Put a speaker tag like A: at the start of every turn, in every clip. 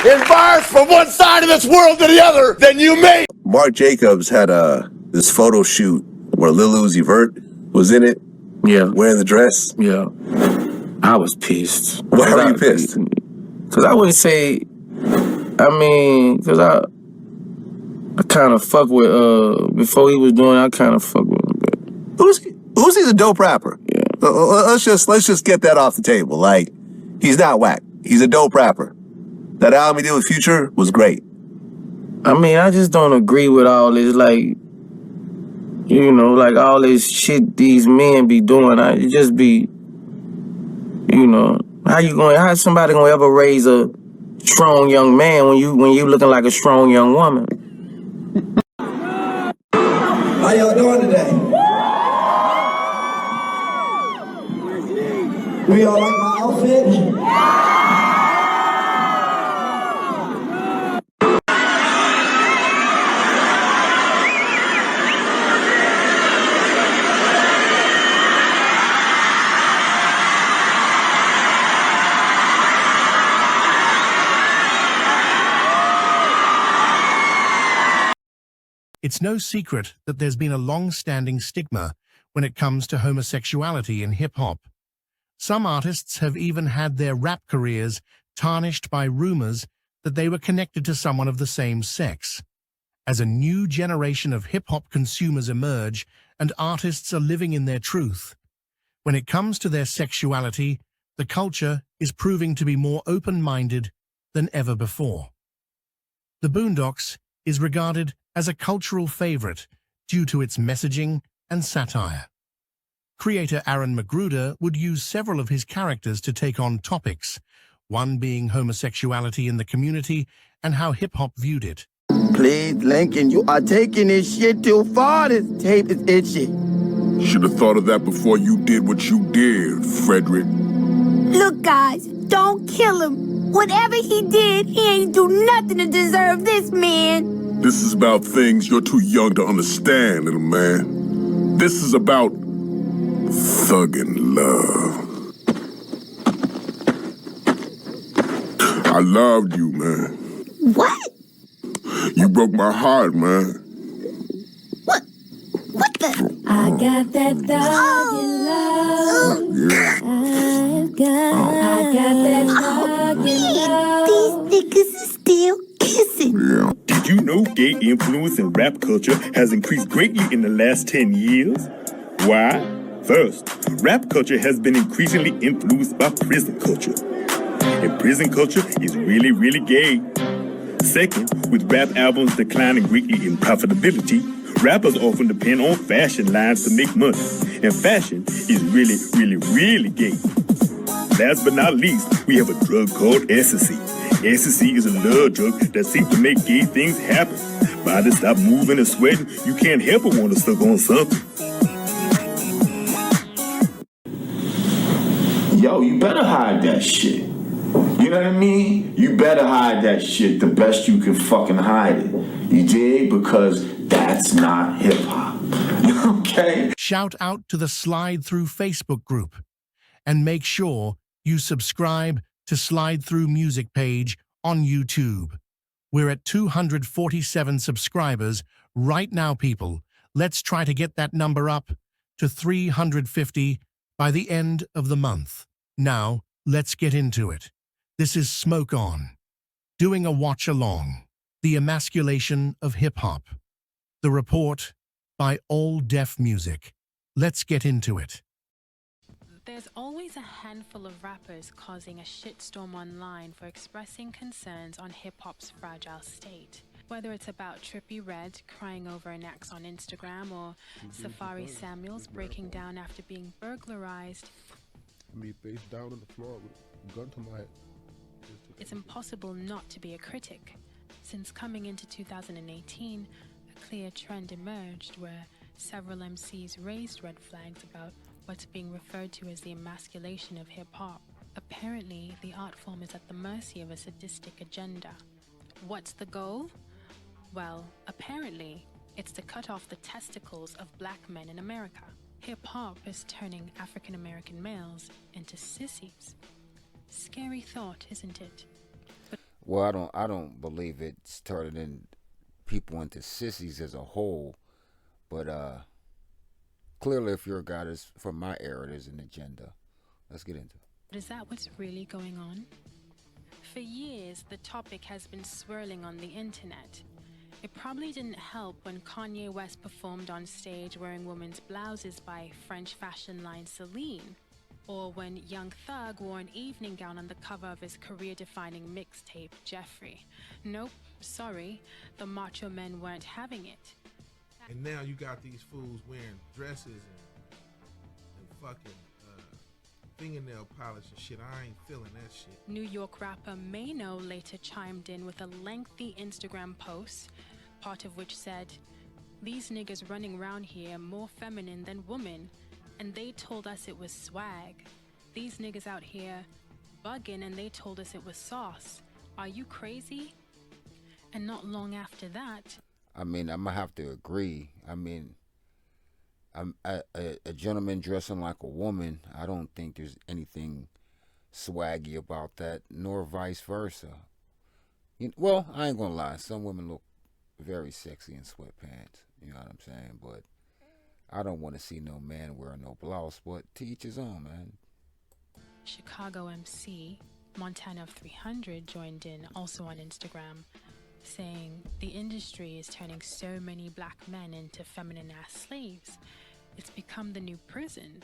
A: in bars from one side of this world to the other than you may.
B: Marc Jacobs had this photo shoot where Lil Uzi Vert was in it.
C: Yeah.
B: Wearing the dress.
C: Yeah. I was pissed.
B: Why were you pissed?
C: Because I wouldn't say, because I kind of fuck with, before he was doing it, I kind of fuck with him.
B: Uzi's a dope rapper.
C: Yeah.
B: Let's just get that off the table. Like, he's not whack. He's a dope rapper. That album he did with Future was great.
C: I just don't agree with all this, like, like all this shit these men be doing. It just be, how somebody gonna ever raise a strong young man when you looking like a strong young woman?
D: How y'all doing today? We all like my outfit?
E: It's no secret that there's been a long-standing stigma when it comes to homosexuality in hip-hop. Some artists have even had their rap careers tarnished by rumors that they were connected to someone of the same sex. As a new generation of hip-hop consumers emerge and artists are living in their truth, when it comes to their sexuality, the culture is proving to be more open-minded than ever before. The Boondocks is regarded as a cultural favorite due to its messaging and satire. Creator Aaron McGruder would use several of his characters to take on topics, one being homosexuality in the community and how hip-hop viewed it.
F: Please, Lincoln, you are taking this shit too far. This tape is itchy.
G: Should have thought of that before you did what you did, Frederick.
H: Look, guys, don't kill him. Whatever he did, he ain't do nothing to deserve this, man.
G: This is about things you're too young to understand, little man. This is about thuggin' love. I loved you, man.
H: What?
G: You broke my heart, man.
H: What the?
I: I got that thuggin' love.
G: Yeah.
I: I got that thuggin' love.
H: These niggas is still kissing.
G: Yeah.
J: Did you know gay influence in rap culture has increased greatly in the last 10 years? Why? First, rap culture has been increasingly influenced by prison culture. And prison culture is really, really gay. Second, with rap albums declining greatly in profitability, rappers often depend on fashion lines to make money. And fashion is really, really, really gay. Last but not least, we have a drug called ecstasy. Ecstasy is a love drug that seems to make gay things happen. Bodies stop moving and sweating, you can't help but want to suck on something.
F: Yo, you better hide that shit. You know what I mean? You better hide that shit the best you can fucking hide it. You dig? Because that's not hip-hop. Okay?
E: Shout out to the Slide Through Facebook group. And make sure you subscribe to Slide Through Music page on YouTube. We're at 247 subscribers right now, people. Let's try to get that number up to 350 by the end of the month. Now, let's get into it. This is Smoke On, doing a watch-along, The Emasculation of Hip-Hop. The report by All Deaf Music. Let's get into it.
K: There's always a handful of rappers causing a shitstorm online for expressing concerns on hip-hop's fragile state. Whether it's about Trippie Redd crying over an ex on Instagram or Safari Samuels breaking down after being burglarized,
L: me face down on the floor with a gun to my head.
K: It's impossible not to be a critic. Since coming into 2018, a clear trend emerged where several MCs raised red flags about what's being referred to as the emasculation of hip-hop. Apparently, the art form is at the mercy of a sadistic agenda. What's the goal? Well, apparently, it's to cut off the testicles of black men in America. Hip-hop is turning African-American males into sissies. Scary thought, isn't it?
M: Well, I don't believe it's turning people into sissies as a whole, but clearly, if you're a guy that's from my era, there's an agenda. Let's get into it.
K: But is that what's really going on? For years, the topic has been swirling on the internet. It probably didn't help when Kanye West performed on stage wearing women's blouses by French fashion line Celine, or when Young Thug wore an evening gown on the cover of his career-defining mixtape, Jeffrey. Nope, sorry, the macho men weren't having it.
N: And now you got these fools wearing dresses and fucking fingernail polish and shit. I ain't feeling that shit.
K: New York rapper Mano later chimed in with a lengthy Instagram post, part of which said, "These niggas running around here more feminine than women, and they told us it was swag. These niggas out here bugging and they told us it was sauce. Are you crazy?" And not long after that,
M: I mean, I'm gonna have to agree. I mean, a gentleman dressing like a woman, I don't think there's anything swaggy about that, nor vice versa. Well, I ain't gonna lie. Some women look very sexy in sweatpants. You know what I'm saying? But I don't want to see no man wearing no blouse. But to each his own, man.
K: Chicago MC Montana of 300 joined in, also on Instagram, saying the industry is turning so many black men into feminine-ass slaves. It's become the new prison.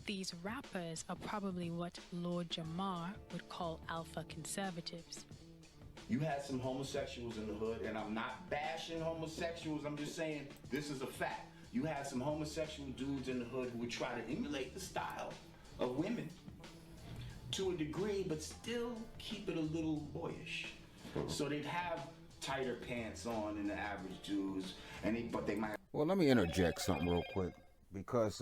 K: These rappers are probably what Lord Jamar would call alpha conservatives.
F: You had some homosexuals in the hood, and I'm not bashing homosexuals, I'm just saying this is a fact. You had some homosexual dudes in the hood who would try to emulate the style of women to a degree, but still keep it a little boyish. So they'd have tighter pants on than the average dudes, but they might.
M: Well, let me interject something real quick, because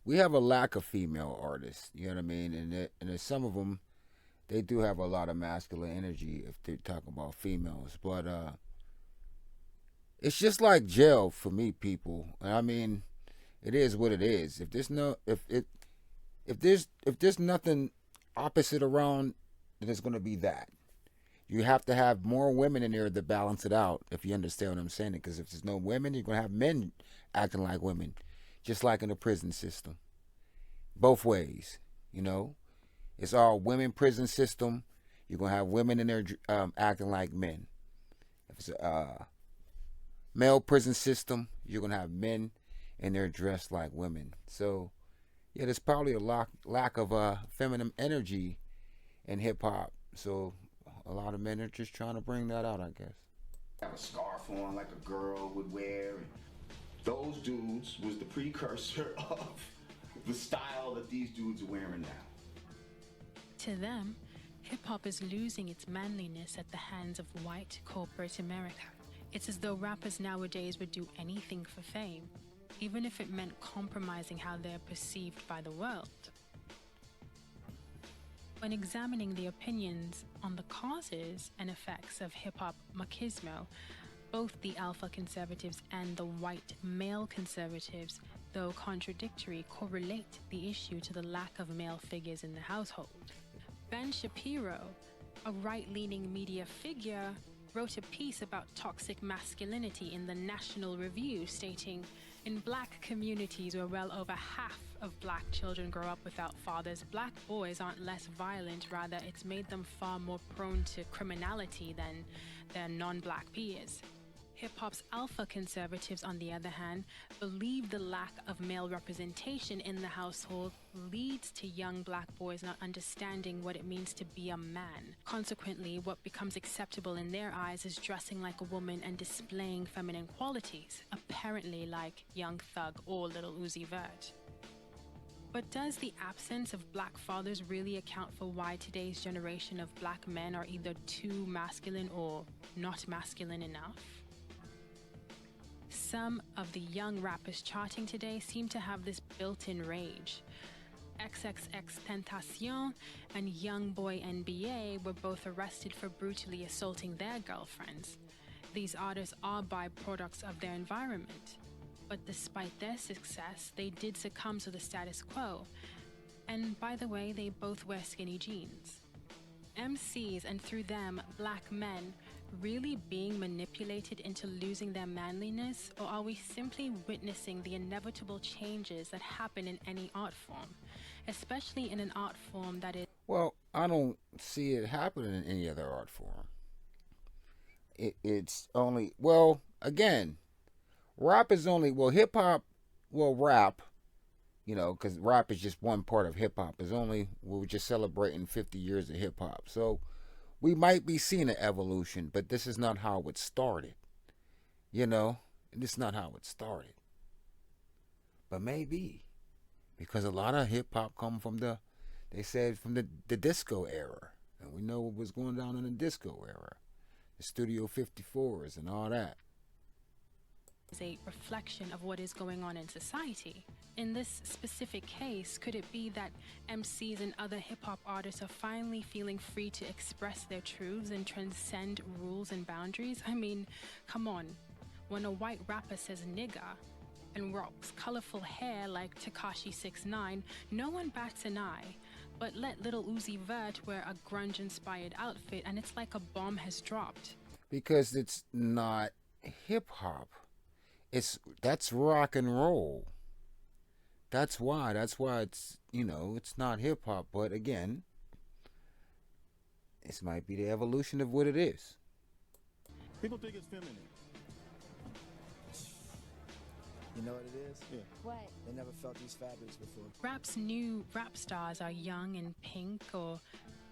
M: we have a lack of female artists. You know what I mean? And there's some of them, they do have a lot of masculine energy if they're talking about females, but it's just like jail for me, people. I mean, it is what it is. If there's nothing opposite around, then it's gonna be that. You have to have more women in there to balance it out, if you understand what I'm saying. Because if there's no women, you're gonna have men acting like women, just like in the prison system. Both ways, you know. It's all women prison system. You're gonna have women in there acting like men. If it's a male prison system, you're gonna have men in there dressed like women. So yeah, there's probably a lack of feminine energy in hip hop. So a lot of men are just trying to bring that out, I guess.
F: Have a scarf on like a girl would wear. Those dudes was the precursor of the style that these dudes are wearing now.
K: To them, hip-hop is losing its manliness at the hands of white corporate America. It's as though rappers nowadays would do anything for fame, even if it meant compromising how they're perceived by the world. When examining the opinions on the causes and effects of hip-hop machismo, both the alpha conservatives and the white male conservatives, though contradictory, correlate the issue to the lack of male figures in the household. Ben Shapiro, a right-leaning media figure, wrote a piece about toxic masculinity in the National Review, stating, "In black communities where well over half of black children grow up without fathers, black boys aren't less violent, rather it's made them far more prone to criminality than their non-black peers." Hip-hop's alpha conservatives, on the other hand, believe the lack of male representation in the household leads to young black boys not understanding what it means to be a man. Consequently, what becomes acceptable in their eyes is dressing like a woman and displaying feminine qualities, apparently like Young Thug or Lil Uzi Vert. But does the absence of black fathers really account for why today's generation of black men are either too masculine or not masculine enough? Some of the young rappers charting today seem to have this built-in rage. XXXTentacion and Youngboy NBA were both arrested for brutally assaulting their girlfriends. These artists are byproducts of their environment. But despite their success, they did succumb to the status quo. And by the way, they both wear skinny jeans. MCs, and through them, black men, really being manipulated into losing their manliness, or are we simply witnessing the inevitable changes that happen in any art form, especially in an art form that is...
M: Well, I don't see it happening in any other art form. It's only, well, again, rap is only, well, hip hop, well, rap, you know, because rap is just one part of hip hop. Is only, we're just celebrating 50 years of hip hop. So we might be seeing an evolution, but this is not how it started. You know, this is not how it started. But maybe, because a lot of hip hop come from they said from the disco era. And we know what was going down in the disco era. The Studio 54s and all that.
K: Is a reflection of what is going on in society. In this specific case, could it be that MCs and other hip-hop artists are finally feeling free to express their truths and transcend rules and boundaries? I mean, come on. When a white rapper says nigga and rocks colorful hair like Tekashi 6ix9ine, no one bats an eye. But let Lil Uzi Vert wear a grunge-inspired outfit and it's like a bomb has dropped.
M: Because it's not hip-hop. That's rock and roll. That's why it's, you know, it's not hip hop, but again, this might be the evolution of what it is.
J: People think it's feminine.
D: You know what it is?
J: Yeah.
H: What?
D: They never felt these fabrics before.
K: Rap's new rap stars are young and pink or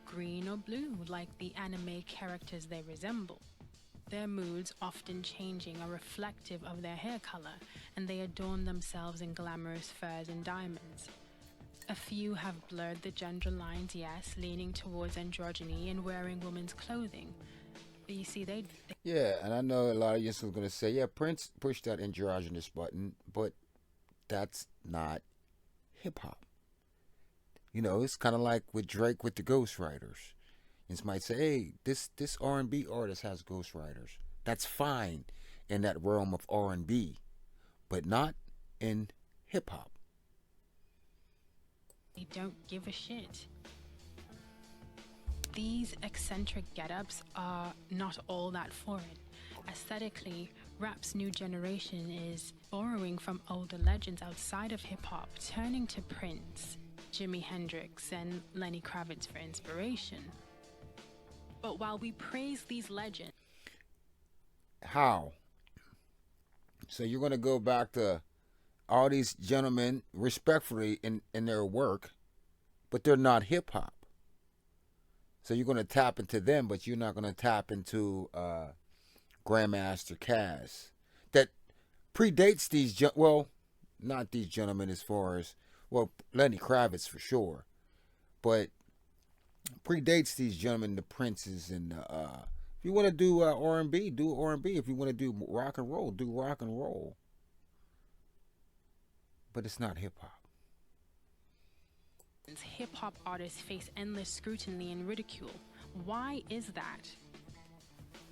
K: green or blue, like the anime characters they resemble. Their moods, often changing, are reflective of their hair color, and they adorn themselves in glamorous furs and diamonds. A few have blurred the gender lines, yes, leaning towards androgyny and wearing women's clothing. But you see, they...
M: Yeah, and I know a lot of you are going to say, yeah, Prince pushed that androgynous button, but that's not hip-hop. You know, it's kind of like with Drake with the ghostwriters. You might say, hey, this R&B artist has ghostwriters. That's fine in that realm of R&B, but not in hip-hop.
K: They don't give a shit. These eccentric get-ups are not all that foreign. Aesthetically, rap's new generation is borrowing from older legends outside of hip-hop, turning to Prince, Jimi Hendrix, and Lenny Kravitz for inspiration. But while we praise these legends...
M: How? So you're going to go back to all these gentlemen respectfully in their work, but they're not hip-hop. So you're going to tap into them, but you're not going to tap into Grandmaster Caz. That predates these... well, not these gentlemen as far as... Well, Lenny Kravitz for sure. But... predates these gentlemen, the Princes, and if you want to do R&B, do R&B. If you want to do rock and roll, do rock and roll. But it's not hip hop.
K: Hip hop artists face endless scrutiny and ridicule. Why is that?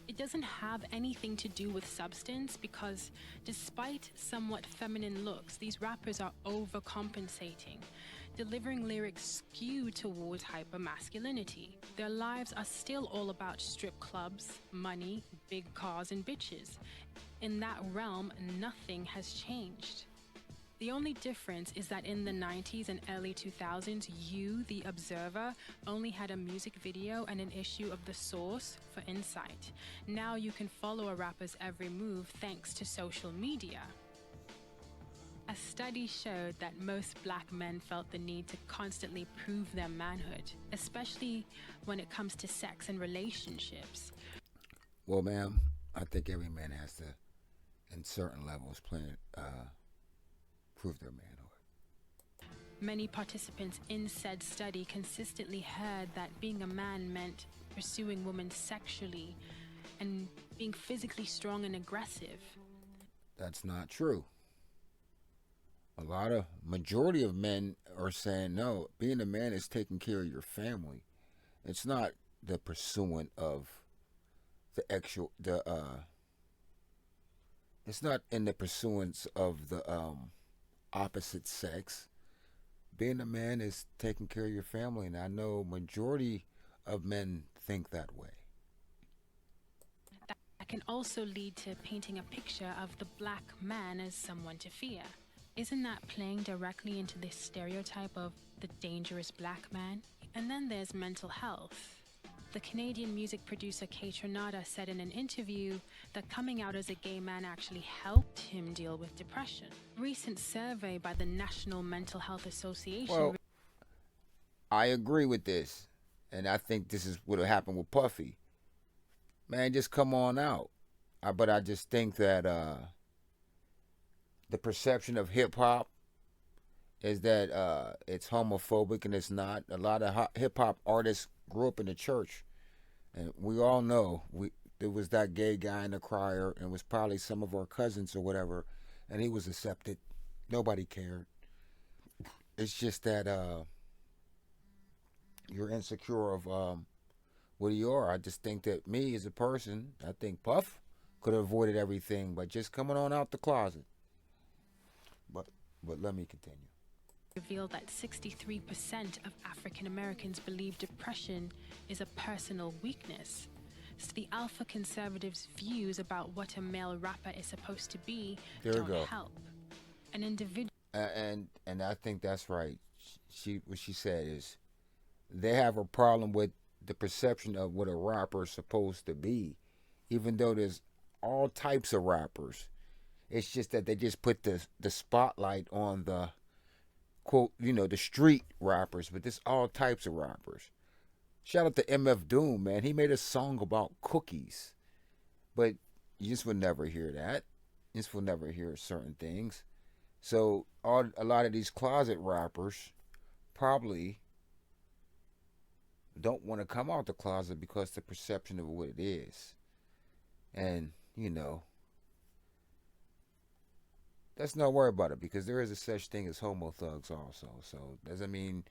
K: It doesn't have anything to do with substance because despite somewhat feminine looks, these rappers are overcompensating, delivering lyrics skewed towards hypermasculinity. Their lives are still all about strip clubs, money, big cars, and bitches. In that realm, nothing has changed. The only difference is that in the 90s and early 2000s, you, the observer, only had a music video and an issue of The Source for insight. Now you can follow a rapper's every move thanks to social media. A study showed that most black men felt the need to constantly prove their manhood, especially when it comes to sex and relationships.
M: Well, ma'am, I think every man has to, in certain levels, prove their manhood.
K: Many participants in said study consistently heard that being a man meant pursuing women sexually and being physically strong and aggressive.
M: That's not true. Majority of men are saying, no, being a man is taking care of your family. It's not the pursuing of it's not in the pursuance of the opposite sex. Being a man is taking care of your family, and I know majority of men think that way.
K: That can also lead to painting a picture of the black man as someone to fear. Isn't that playing directly into this stereotype of the dangerous black man? And then there's mental health. The Canadian music producer Kay Tronada said in an interview that coming out as a gay man actually helped him deal with depression. A recent survey by the National Mental Health Association.
M: Well, I agree with this, and I think this is what happened with Puffy. Man, just come on out. But I just think that the perception of hip hop is that it's homophobic, and it's not. A lot of hip hop artists grew up in the church, and we all know there was that gay guy in the choir, and was probably some of our cousins or whatever, and he was accepted. Nobody cared. It's just that you're insecure of what you are. I just think that me as a person, I think Puff could have avoided everything by just coming on out the closet. But let me continue.
K: Revealed that 63% of African Americans believe depression is a personal weakness. So the alpha conservatives' views about what a male rapper is supposed to be don't help. An individual.
M: And I think that's right. What she said is they have a problem with the perception of what a rapper is supposed to be, even though there's all types of rappers. It's just that they just put the spotlight on the quote, the street rappers, but there's all types of rappers. Shout out to MF Doom, man. He made a song about cookies, but you just would never hear that. You just will never hear certain things. So a lot of these closet rappers probably don't want to come out the closet because the perception of what it is. And, let's not worry about it, because there is a such thing as homo thugs also. So doesn't mean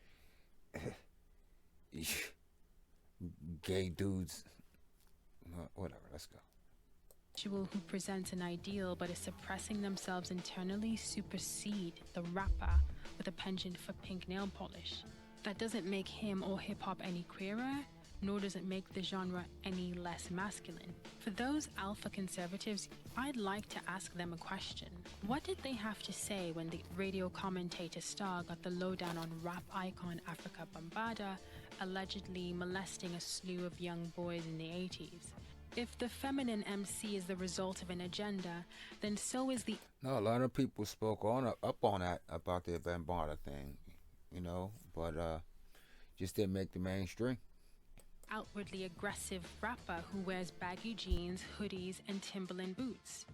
M: gay dudes. Whatever, let's go.
K: Who presents an ideal but is suppressing themselves internally supersede the rapper with a penchant for pink nail polish. That doesn't make him or hip-hop any queerer, nor does it make the genre any less masculine. For those alpha conservatives, I'd like to ask them a question. What did they have to say when the radio commentator star got the lowdown on rap icon Africa Bambaataa allegedly molesting a slew of young boys in the 80s? If the feminine MC is the result of an agenda, then so is the...
M: No, a lot of people spoke up on that about the Bambaataa thing, but just didn't make the mainstream.
K: Outwardly aggressive rapper who wears baggy jeans, hoodies, and Timberland boots.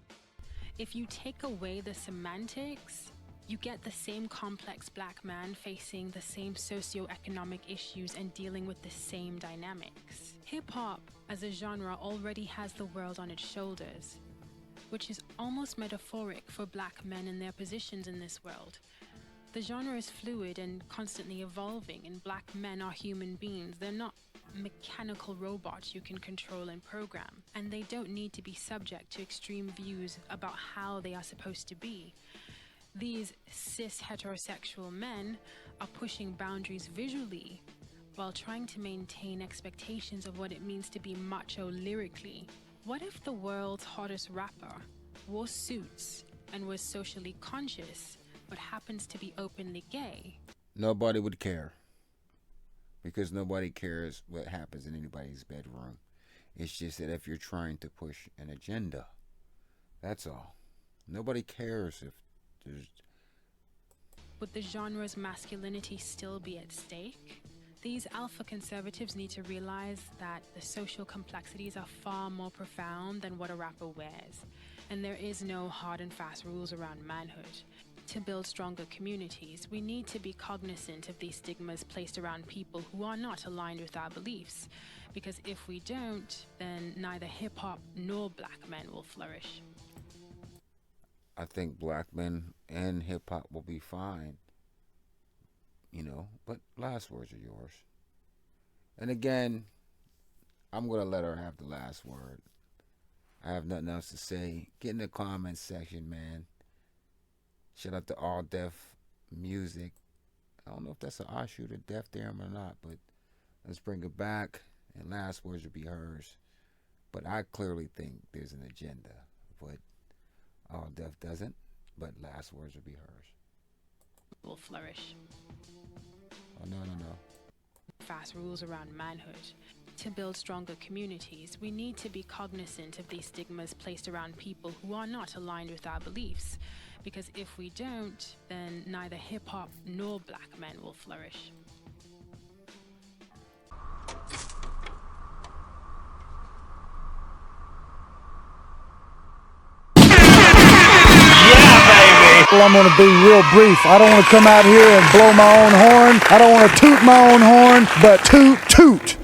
K: If you take away the semantics, you get the same complex black man facing the same socioeconomic issues and dealing with the same dynamics. Hip-hop as a genre already has the world on its shoulders, which is almost metaphoric for black men and their positions in this world. The genre is fluid and constantly evolving, and black men are human beings. They're not mechanical robots you can control and program, and they don't need to be subject to extreme views about how they are supposed to be. These cis heterosexual men are pushing boundaries visually while trying to maintain expectations of what it means to be macho lyrically. What if the world's hottest rapper wore suits and was socially conscious but happens to be openly gay?
M: Nobody would care, because nobody cares what happens in anybody's bedroom. It's just that if you're trying to push an agenda, that's all. Nobody cares if there's...
K: Would the genre's masculinity still be at stake? These alpha conservatives need to realize that the social complexities are far more profound than what a rapper wears, and there is no hard and fast rules around manhood. To build stronger communities, we need to be cognizant of these stigmas placed around people who are not aligned with our beliefs, because if we don't, then neither hip-hop nor black men will flourish.
M: I think black men and hip-hop will be fine, but last words are yours. And again, I'm going to let her have the last word. I have nothing else to say. Get in the comments section, man. Shout out to All Deaf Music. I don't know if that's an offshoot of Def Damn or not, but let's bring it back. and last words will be hers. But I clearly think there's an agenda. But all death doesn't. But last words will be hers.
K: Will flourish.
M: Oh, no.
K: Fast rules around manhood. To build stronger communities, we need to be cognizant of these stigmas placed around people who are not aligned with our beliefs. Because if we don't, then neither hip-hop nor black men will flourish.
O: Well, I'm going to be real brief. I don't want to come out here and blow my own horn. I don't want to toot my own horn, but toot, toot.